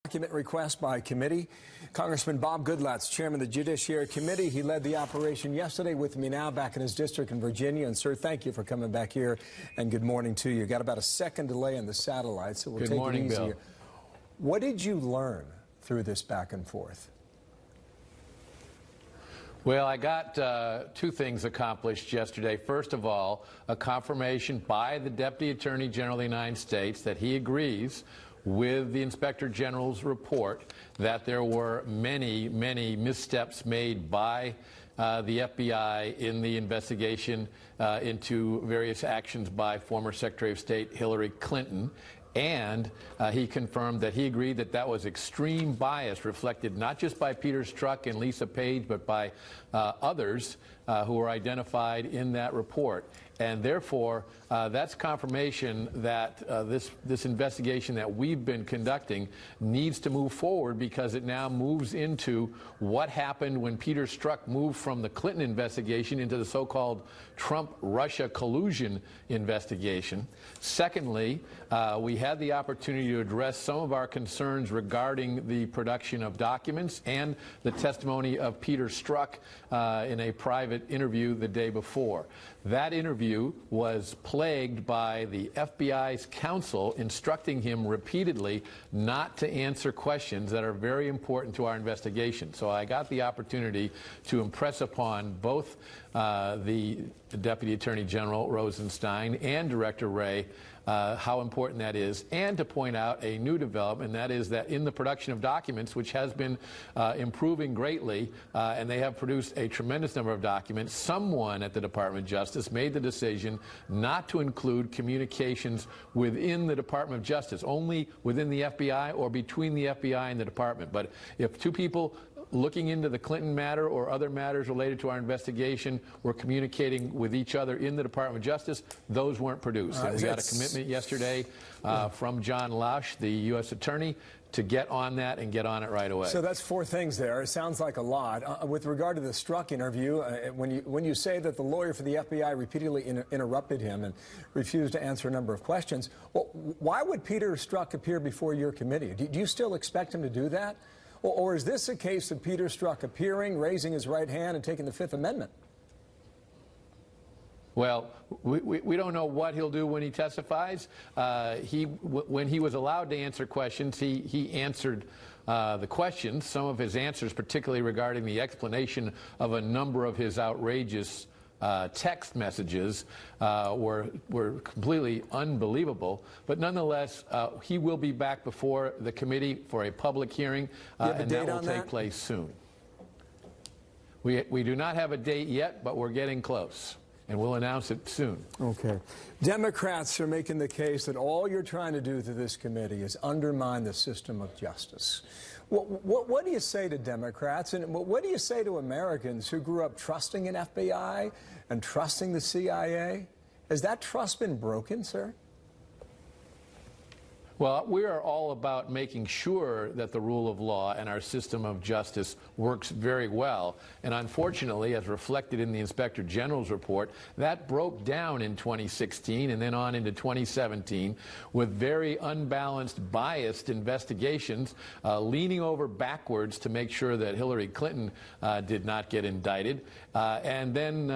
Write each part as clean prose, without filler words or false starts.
Document request by committee. Congressman Bob Goodlatte's chairman of the Judiciary Committee. He led the operation yesterday. With me now back in his district in Virginia. And sir, thank you for coming back here, and good morning to you. Got about a second delay in the satellite, so we'll take it easy. Bill. What did you learn through this back and forth? Well, I got two things accomplished yesterday. First of all, a confirmation by the Deputy Attorney General of the United States that he agrees with the Inspector General's report that there were many missteps made by the FBI in the investigation into various actions by former Secretary of State Hillary Clinton. And he confirmed that he agreed that that was extreme bias reflected not just by Peter Strzok and Lisa Page, but by others who were identified in that report. And therefore, that's confirmation that this investigation that we've been conducting needs to move forward, because it now moves into what happened when Peter Strzok moved from the Clinton investigation into the so-called Trump-Russia collusion investigation. Secondly, we had the opportunity to address some of our concerns regarding the production of documents and the testimony of Peter Strzok in a private interview the day before. That interview was plagued by the FBI's counsel instructing him repeatedly not to answer questions that are very important to our investigation. So I got the opportunity to impress upon both the Deputy Attorney General Rosenstein and Director Wray how important that is, and to point out a new development, and that is that in the production of documents, which has been improving greatly, and they have produced a tremendous number of documents, someone at the Department of Justice made the decision not to include communications within the Department of Justice, only within the FBI or between the FBI and the department. But if two people looking into the Clinton matter or other matters related to our investigation were communicating with each other in the Department of Justice, those weren't produced. And we got a commitment yesterday from John Lausch, the U.S. Attorney, to get on that and get on it right away. So that's four things there. It sounds like a lot. With regard to the Strzok interview, when you say that the lawyer for the FBI repeatedly interrupted him and refused to answer a number of questions, well, why would Peter Strzok appear before your committee? Do you still expect him to do that? Or is this a case of Peter Strzok appearing, raising his right hand, and taking the Fifth Amendment? Well, we don't know what he'll do when he testifies. When he was allowed to answer questions, he answered the questions. Some of his answers, particularly regarding the explanation of a number of his outrageous text messages, were completely unbelievable. But nonetheless, he will be back before the committee for a public hearing, and that will take place soon. We do not have a date yet, but we're getting close, and we'll announce it soon. Okay. Democrats are making the case that all you're trying to do through this committee is undermine the system of justice. What do you say to Democrats, and what do you say to Americans who grew up trusting an FBI and trusting the CIA? Has that trust been broken, sir? Well, we are all about making sure that the rule of law and our system of justice works very well. And unfortunately, as reflected in the Inspector General's report, that broke down in 2016 and then on into 2017 with very unbalanced, biased investigations, leaning over backwards to make sure that Hillary Clinton did not get indicted, and then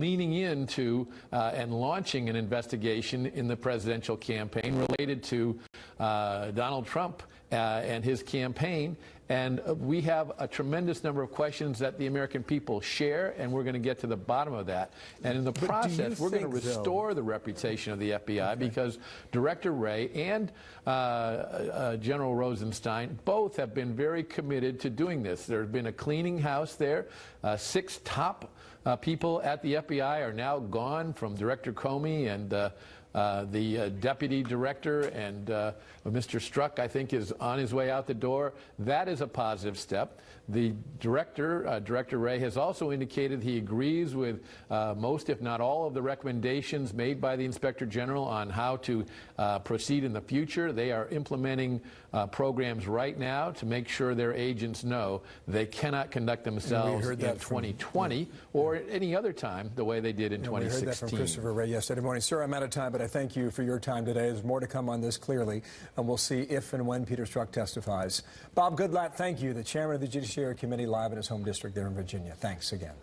leaning into and launching an investigation in the presidential campaign related to Donald Trump and his campaign. And we have a tremendous number of questions that the American people share, and we're going to get to the bottom of that. And in the process, we're going to restore the reputation of the FBI, because Director Wray and General Rosenstein both have been very committed to doing this. There's been a cleaning house there. 6 top people at the FBI are now gone, from Director Comey and the deputy director, and Mr. Strzok, I think, is on his way out the door. That is a positive step. The director, Director Wray, has also indicated he agrees with most, if not all, of the recommendations made by the Inspector General on how to proceed in the future. They are implementing programs right now to make sure their agents know they cannot conduct themselves in 2020 or at any other time the way they did in 2016. We heard that from Christopher Wray yesterday morning. Sir, I'm out of time, but I thank you for your time today. There's more to come on this clearly, and we'll see if and when Peter Strzok testifies. Bob Goodlatte, thank you, the chairman of the Judiciary Committee, live in his home district there in Virginia. Thanks again.